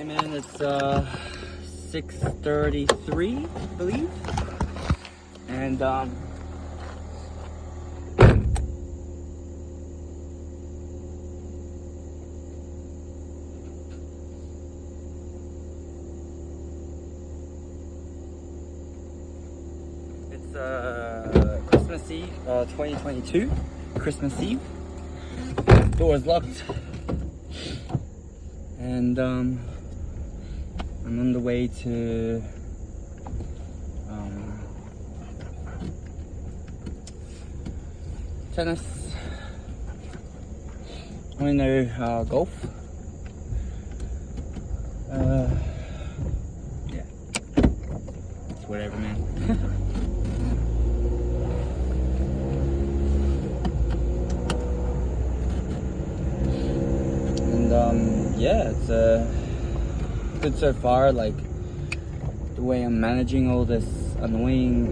Hey man, it's 6:33, I believe, and it's Christmas Eve, 2022, Christmas Eve. Door's locked, and I'm on the way to tennis. I know golf. Yeah, it's whatever, man. And yeah, it's good so far. Like the way I'm managing all this annoying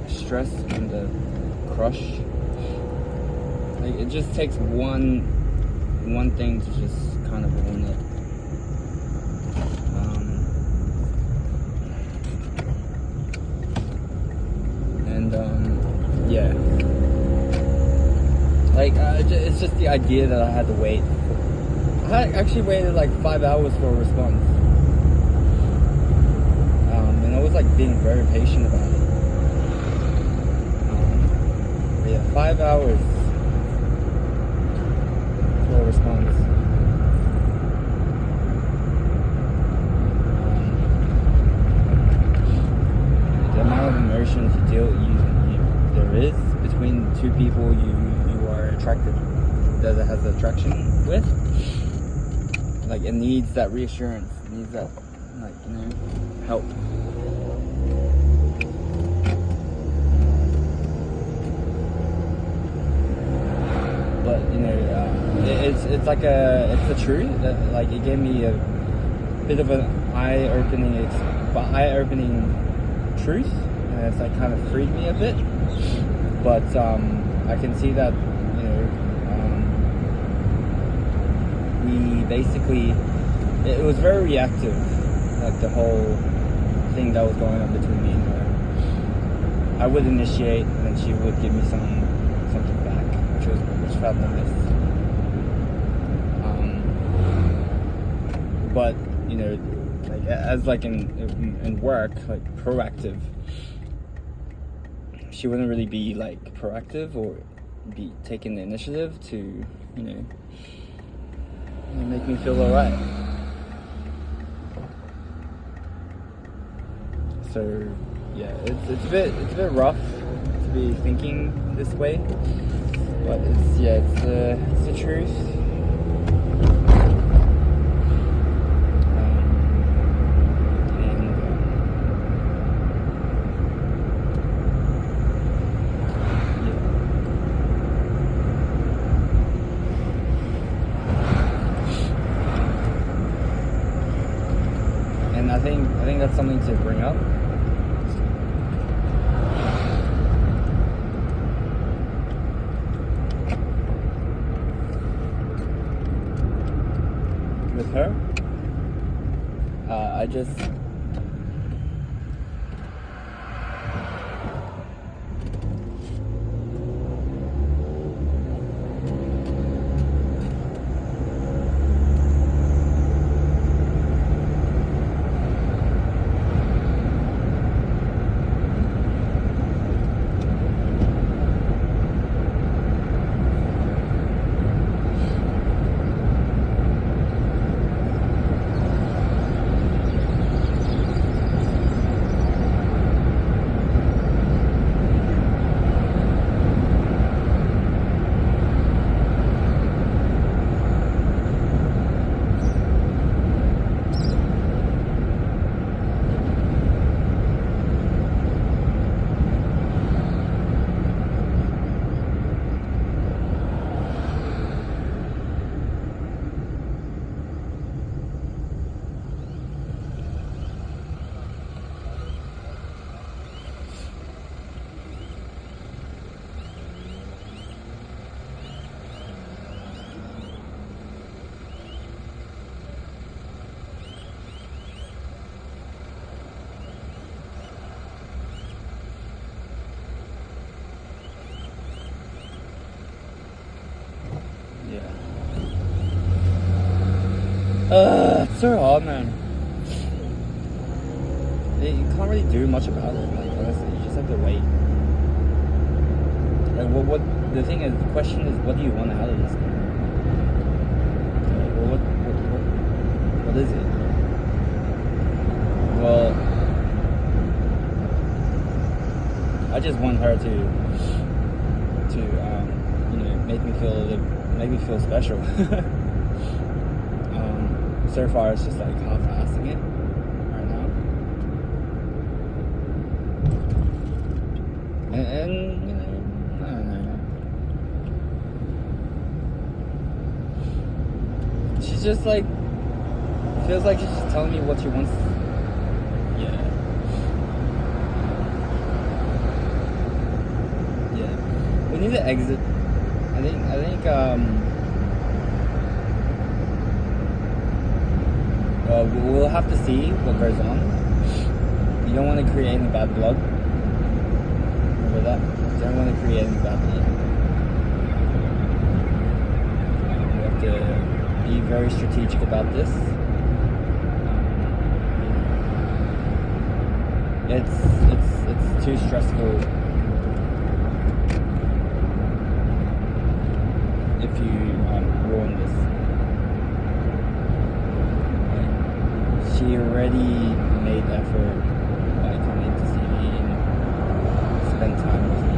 stress and the crush. Like it just takes one thing to just kind of ruin it. Yeah. Like it's just the idea that I had to wait. I actually waited like 5 hours for a response. And I was like being very patient about it. Yeah, 5 hours for a response. The amount of emotions there is between two people you are attracted, that it has attraction with. Like it needs that reassurance, it needs that, like, you know, help. But you know, it's like it's the truth. Like it gave me a bit of an eye-opening truth, and it's like kind of freed me a bit. But I can see that, you know, we basically, it was very reactive, like the whole thing that was going on between me and her. I would initiate, and then she would give me something back, which felt nice. But you know, like as like in work, like proactive, she wouldn't really be like proactive or be taking the initiative to, you know, make me feel alright. So yeah, it's a bit rough to be thinking this way, but it's the truth. And I think that's something to bring up. With her, I just It's so hard, man. You can't really do much about it. Like honestly, you just have to wait. Like what? The thing is, the question is, what do you want out of this game? Like, well, what is it? Well, I just want her to make me feel special. So far, it's just like half-assing it right now, and you know, I don't know. She's just like, feels like she's just telling me what she wants. Yeah. We need to exit. I think we'll have to see what goes on. You don't want to create any bad blood. Remember that? You don't want to create any bad blood. We have to be very strategic about this. It's too stressful if you ruin this. Like, she already made effort by coming to see me and spend time with me.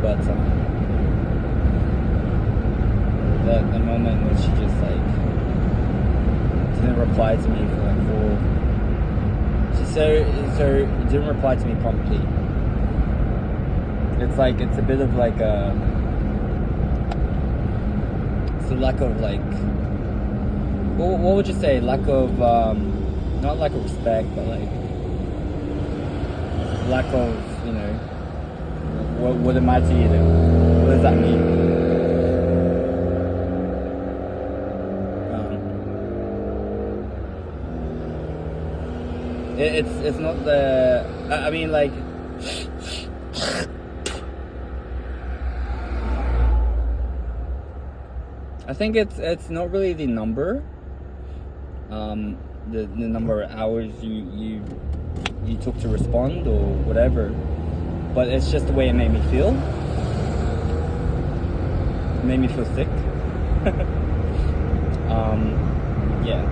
But the moment when she just like didn't reply to me for like 4. So didn't reply to me promptly. It's like, it's a bit of like it's a lack of like, what would you say? Lack of, not lack of respect, but like lack of, you know, what am I to you then? What does that mean? It's not the, I mean like, I think it's not really the number, the number of hours you took to respond or whatever, but it's just the way it made me feel. It made me feel sick. Yeah,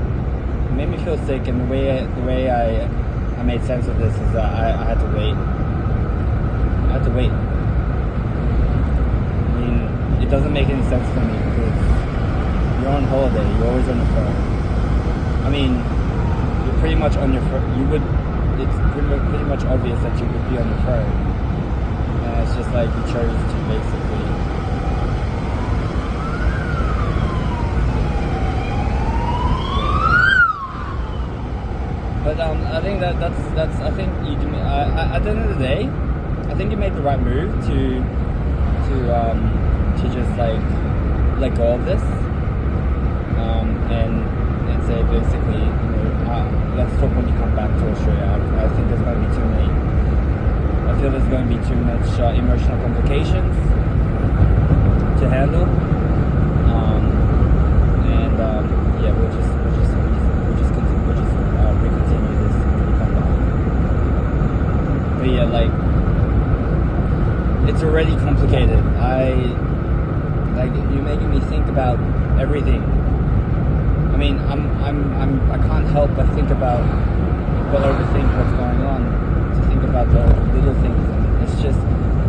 it made me feel sick, and the way I made sense of this is that I had to wait. I had to wait. I mean, it doesn't make any sense for me because you're on holiday, you're always on the phone. I mean, you're pretty much on your phone. It's pretty much obvious that you would be on the phone. And it's just like you chose to basically. But I think that's I think you do. At the end of the day, I think you made the right move to just like let go of this. And say basically, you know, let's talk when you come back to Australia. I think there's going to be too many. I feel there's going to be too much emotional complications to handle. Yeah, we'll just recontinue this when you come back. But yeah, like it's already complicated. You're making me think about everything. I mean, I can't help but think about, overthink what's going on, to think about the little things.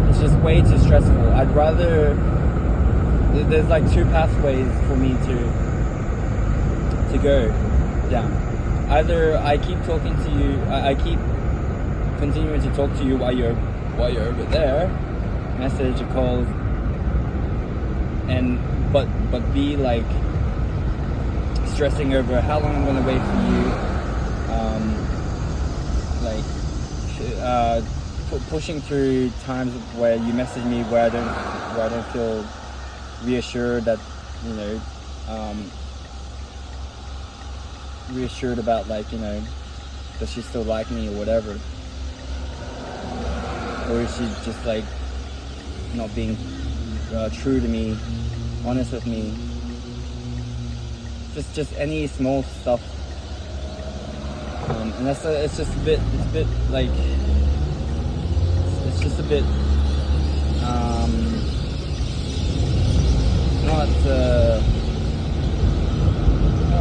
It's just way too stressful. I'd rather, there's like 2 pathways for me to go down. Either I keep talking to you, I keep continuing to talk to you while you're over there, message or calls, and but be like stressing over how long I'm going to wait for you, pushing through times where you message me where I don't feel reassured that, you know, reassured about, like, you know, does she still like me or whatever, or is she just like not being true to me honest with me. Just any small stuff. And it's just a bit like, it's just a bit, not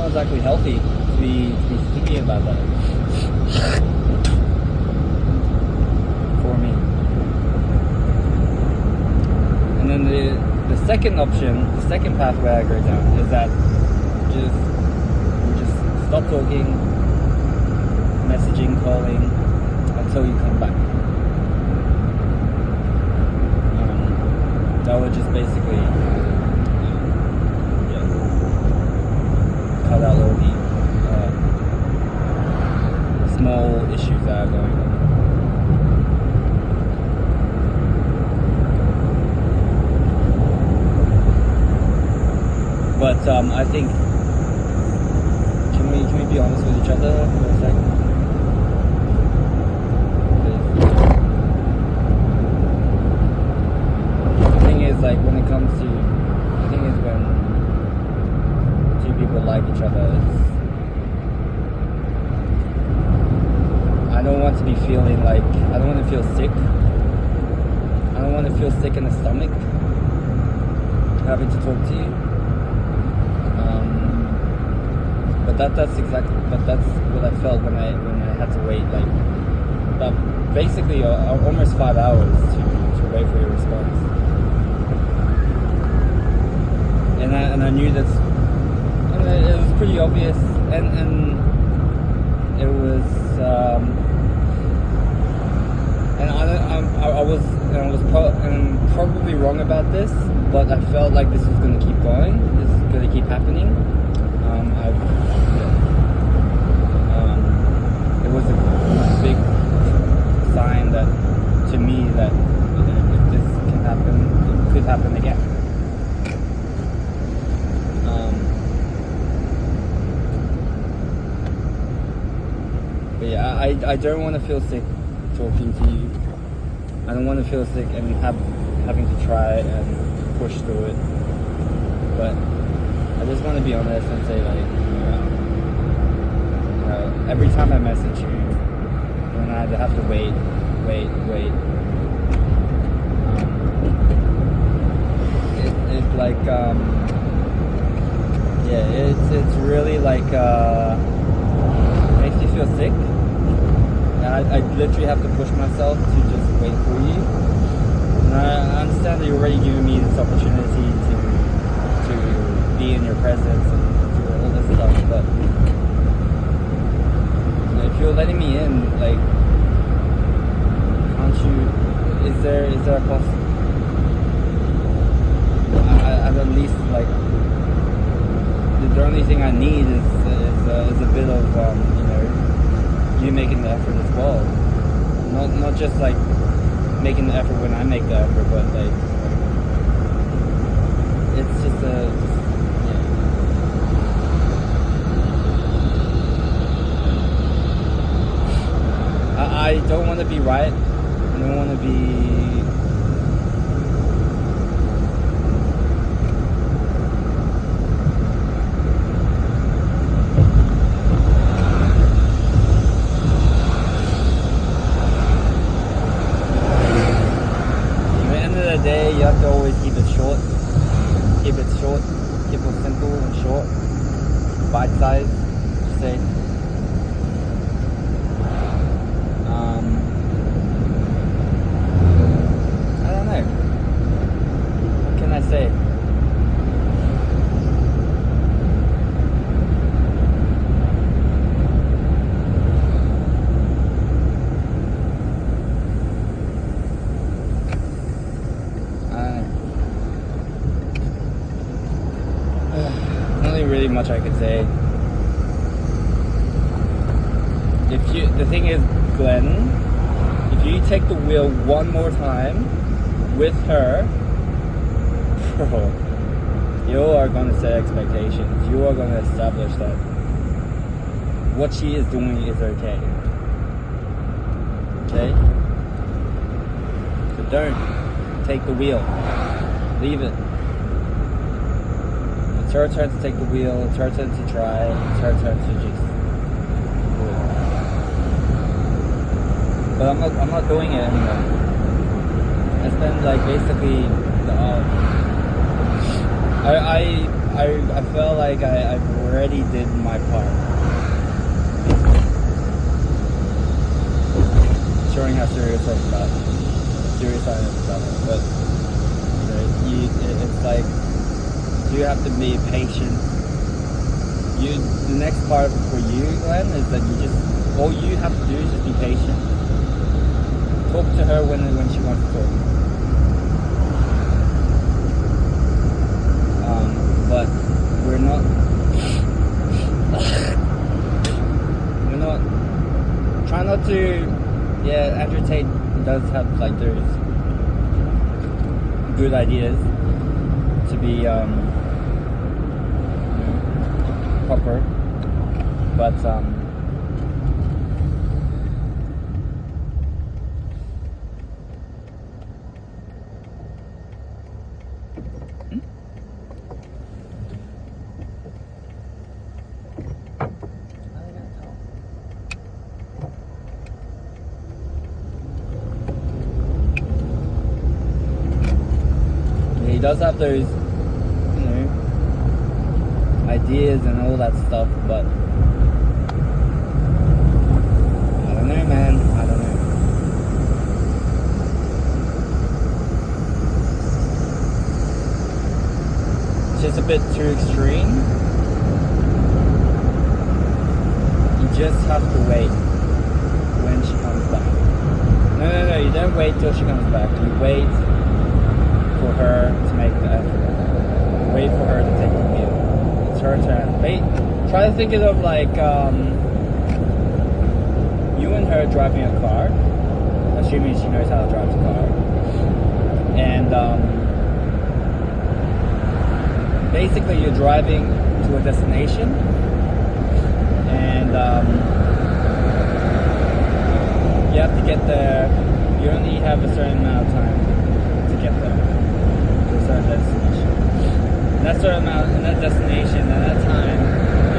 exactly healthy to be thinking about that for me. And then the second option, the second pathway I go down is that we just stop talking, messaging, calling until you come back. That would just basically cut out all the small issues that are going on. But I think, can we be honest with each other for a second? The thing is, like, when it comes to, the thing is when two people like each other, I don't want to be feeling like, I don't want to feel sick. I don't want to feel sick in the stomach having to talk to you. But that's what I felt when I had to wait, like, basically almost 5 hours to wait for your response. And I knew that, it was pretty obvious, and it was, and I was probably wrong about this, but I felt like this was going to keep going. This is going to keep happening. It was a big sign that, to me, that if this can happen, it could happen again. But yeah, I don't want to feel sick talking to you. I don't want to feel sick and having to try and push through it. But I just want to be honest and say, like, every time I message you, and I have to wait. It's like, it's really like, makes you feel sick. And I literally have to push myself to just wait for you. And I understand that you're already giving me this opportunity to be in your presence and do all this stuff, but if you're letting me in, like, can't you? Is there a possibility? At least, like, the only thing I need is a bit of you making the effort as well. Not just like making the effort when I make the effort, but like it's just I don't want to be right. I don't want to be. At the end of the day, you have to always keep it short. Keep it short. Keep it simple and short. Bite-sized, say. Say. Nothing really much I could say. The thing is, Glenn, if you take the wheel one more time with her, bro, you are going to set expectations. You are going to establish that what she is doing is okay. Okay? So don't take the wheel. Leave it. her turn to take the wheel. It's her turn to try. It's her turn to just do it. But I'm not doing it anymore. I spend like basically I felt like I've already did my part, showing how serious I am about it. But it's like you have to be patient. The next part for you, Glenn, is that all you have to do is just be patient. Talk to her when she wants to talk. But we're not. Try not to. Yeah, Andrew Tate does have like those good ideas to be proper, but he does have those, ideas and all that stuff, but I don't know, man. I don't know. It's just a bit too extreme. You just have to wait when she comes back. No, you don't wait till she comes back. You wait for her to make the effort. Wait for her to take the wheel. It's her turn. Wait. Try to think of like you and her driving a car, assuming she knows how to drive a car, and basically you're driving to a destination, and you have to get there. You only have a certain amount of time to get there to a certain destination. And that certain amount, and that destination, and that time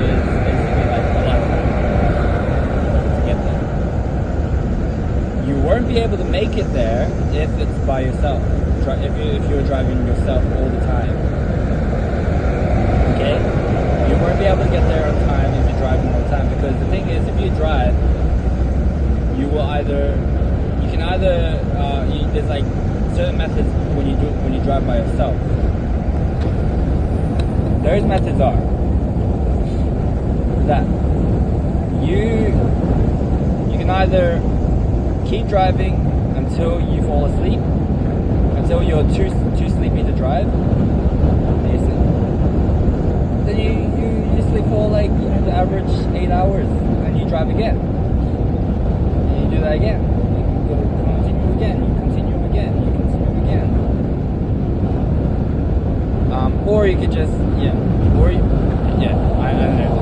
is basically like a lifetime to get there. You won't be able to make it there if it's by yourself. If you're driving yourself all the time. Okay? You won't be able to get there on time if you're driving all the time, because the thing is, if you drive, you can either there's like certain methods when you drive by yourself. Those methods are that you can either keep driving until you fall asleep, until you're too sleepy to drive. Then you sleep for like the average 8 hours, and you drive again. And you do that again. You continue again. You continue again. You continue again. Or you could just I don't know.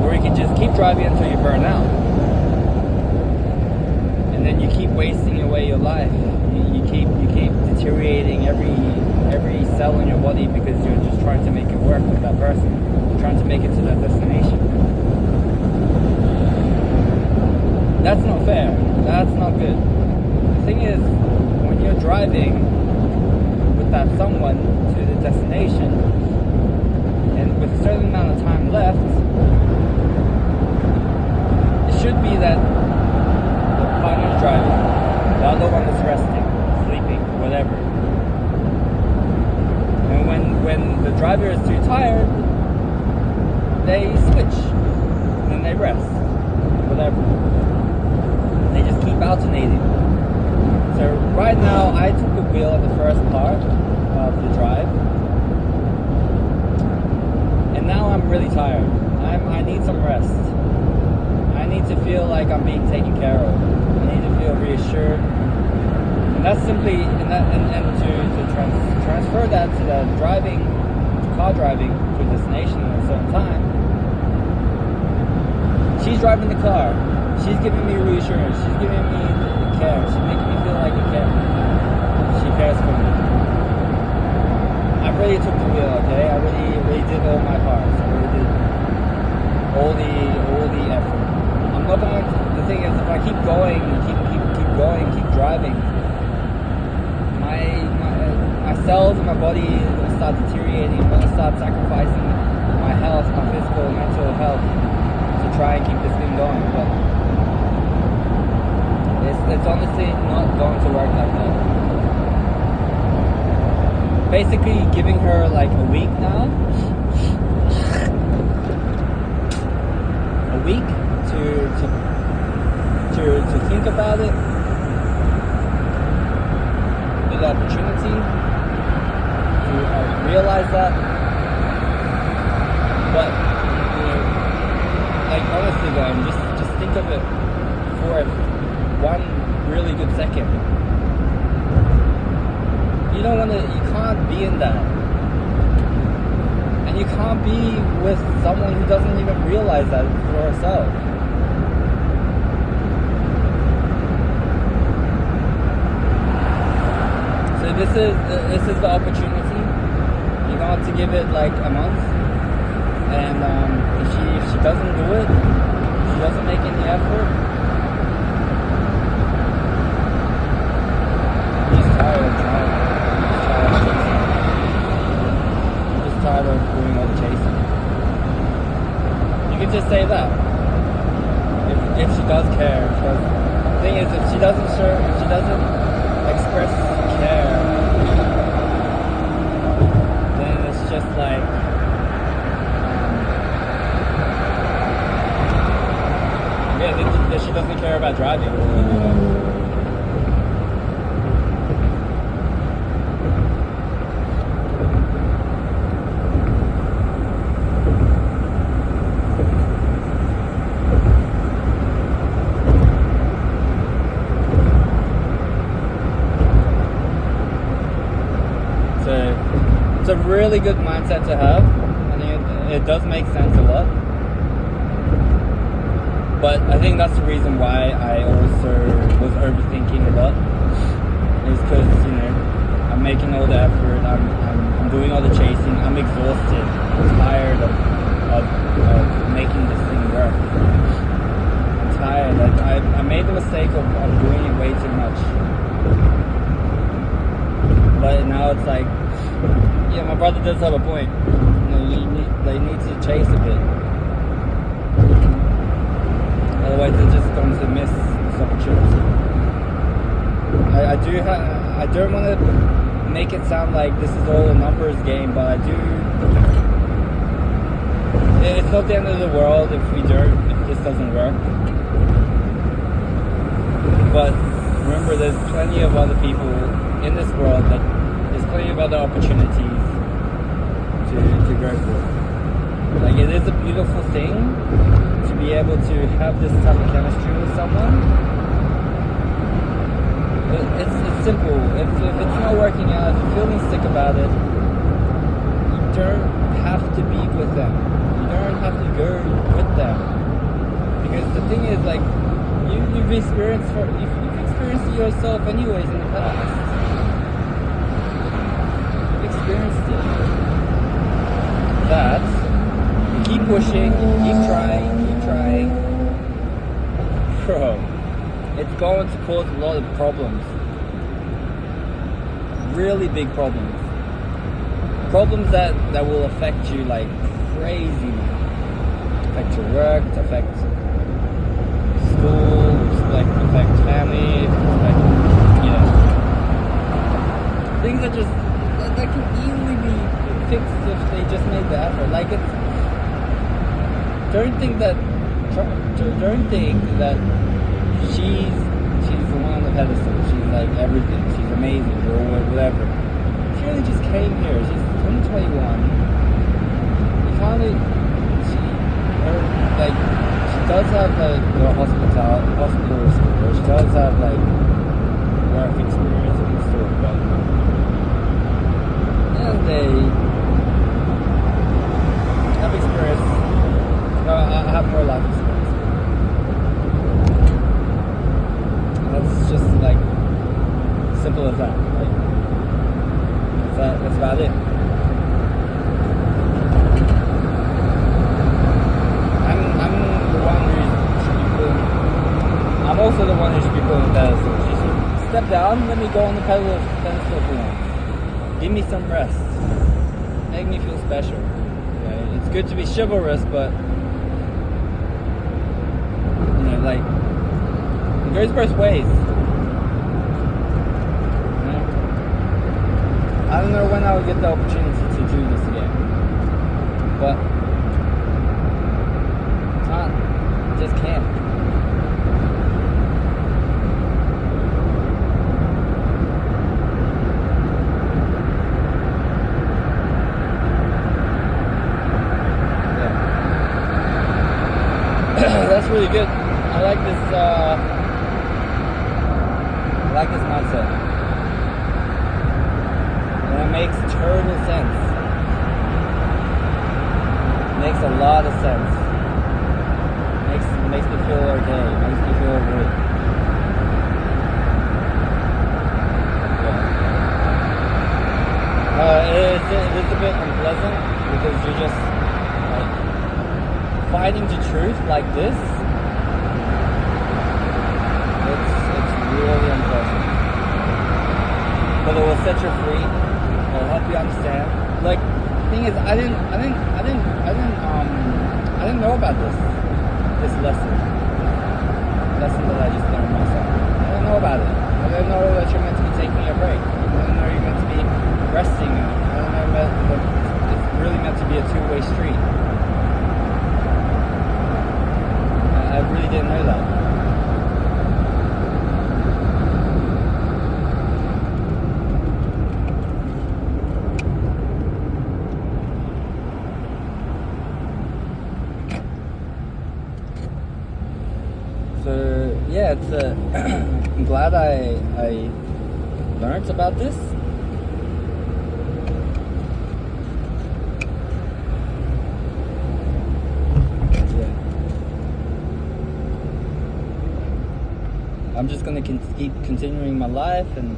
Or you could just keep driving until you burn out, and then you keep wasting away your life. You keep deteriorating every cell in your body because you're just trying to make it work with that person. You're trying to make it to that destination. That's not fair. That's not good. The thing is, when you're driving with that someone to the destination, and with a certain amount of time left, it should be that the partner's driving, the other one is resting, sleeping, whatever. And when the driver is too tired, they switch, and then they rest, whatever. They just keep alternating. So right now, I took the wheel at the first part of the drive, and now I'm really tired. I need some rest. I need to feel like I'm being taken care of. I need to feel reassured. And that's simply, and to transfer that to the car driving to a destination at a certain time. She's driving the car. She's giving me reassurance. She's giving me care. She's making me feel like I care. She cares for me. I really took the wheel, okay? I really did all my parts. I really did all the effort. I'm not going to, the thing is, if I keep going, keep driving, my cells in my body will start deteriorating. I'm going to start sacrificing my health, my physical, mental health to try and keep this thing going. But it's honestly not going to work like that. Basically giving her like a week now. A week to think about it. The opportunity to realize that. But like honestly, guys, just think of it for one really good second. You can't be in that, and you can't be with someone who doesn't even realize that for herself. So this is the opportunity. You're going to give it like a month, and if she doesn't do it, if she doesn't make any effort, I'm just tired of trying. I'm just tired of doing all the chasing. You can just say that. If she does care, because the thing is, if she doesn't express care, then it's just like that she doesn't care about driving. It's a really good mindset to have. I think it does make sense a lot. But I think that's the reason why I also was overthinking a lot. Is because, I'm making all the effort, I'm doing all the chasing, I'm exhausted, I'm tired of making this thing work. I'm tired. I made the mistake of doing it way too much. But now it's like, yeah, my brother does have a point. They need to chase a bit. Otherwise, they're just going to miss this opportunity. I don't want to make it sound like this is all a numbers game, but I do. It's not the end of the world if this doesn't work. But remember, there's plenty of other people in this world there's plenty of other opportunities to go for. Like, it is a beautiful thing to be able to have this type of chemistry with someone. It's simple. If it's not working out, if you're feeling sick about it, you don't have to be with them. You don't have to go with them. Because the thing is, like, you've experienced it yourself anyways in the past. Experienced it. That keep pushing, keep trying. Bro, it's going to cause a lot of problems. Really big problems. Problems that will affect you like crazy, man. Affect your work, affect school, affect family, things that can easily be fixed if they just made the effort. Like, don't think that she's the one on the pedestal. She's like everything. She's amazing or whatever. She really just came here. She's 2021. You can't. She does have like the hospital experience. She does have like work experience and stuff, but they have experience. I have more life experience. That's just like simple as that. Like, that's about it. come, let me go on the pedal pencil for once. Give me some rest. Make me feel special. Okay? It's good to be chivalrous, but you know, like it goes both ways. You know? I don't know when I'll get the opportunity to do this again, but I just can't. That's really good. I like this. I like this mindset, and it makes total sense. It makes a lot of sense. Makes me feel okay. Makes me feel great. Yeah. It is a bit unpleasant because you're just like fighting the truth like this. It's really unpleasant, but it will set you free. It'll help you understand. Like, thing is, I didn't know about this lesson that I just learned myself. I didn't know about it. I didn't know that you're meant to be taking a break. I didn't know you're meant to be resting. I don't know that it's really meant to be a two-way street. I really didn't know that. So yeah, it's I'm glad I learned about this. Yeah. I'm just gonna keep continuing my life and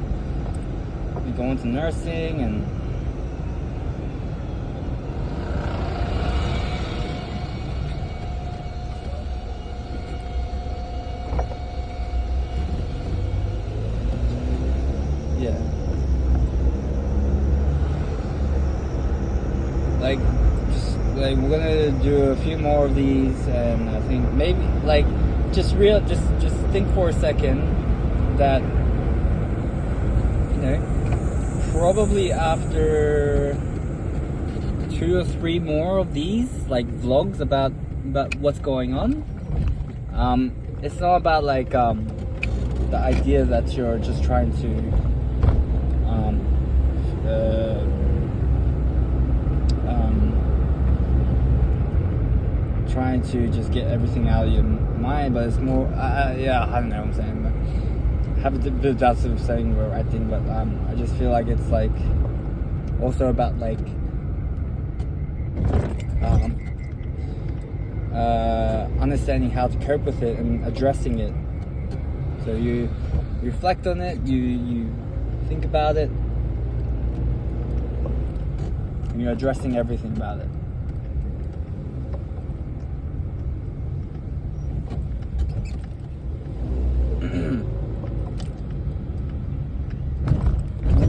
be going to nursing and yeah. Like, just like we're gonna do a few more of these, and I think maybe like just think for a second that, you know, probably after 2 or 3 more of these like vlogs about what's going on, it's not about like the idea that you're just trying to trying to just get everything out of your mind, but it's more yeah, I don't know what I'm saying, but I have a bit of doubts of saying the right thing, but I just feel like it's like also about like understanding how to cope with it and addressing it. So you reflect on it, you think about it, and you're addressing everything about it.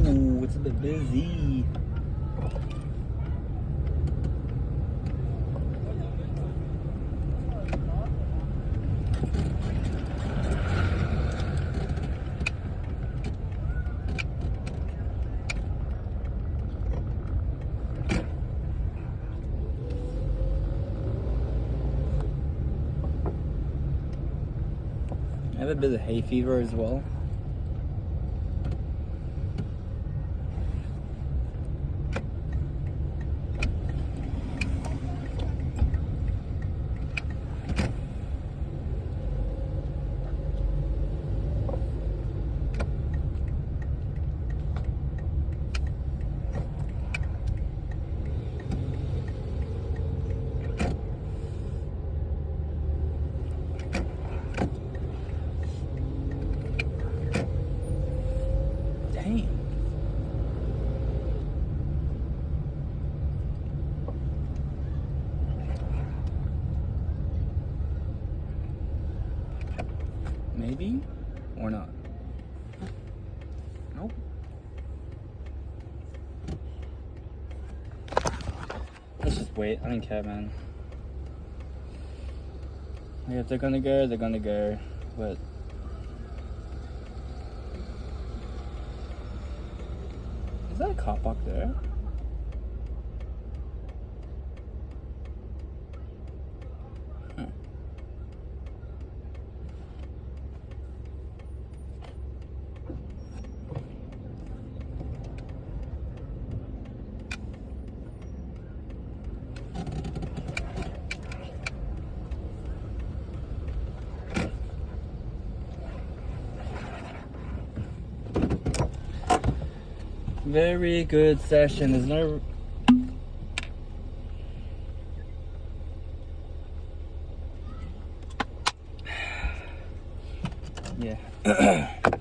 Ooh, it's a bit busy. I have a bit of hay fever as well. Maybe or not. just wait. I don't care, man. Like, if they're gonna go, they're gonna go. But is that a car park there? Huh. Very good session. There's no. Yeah.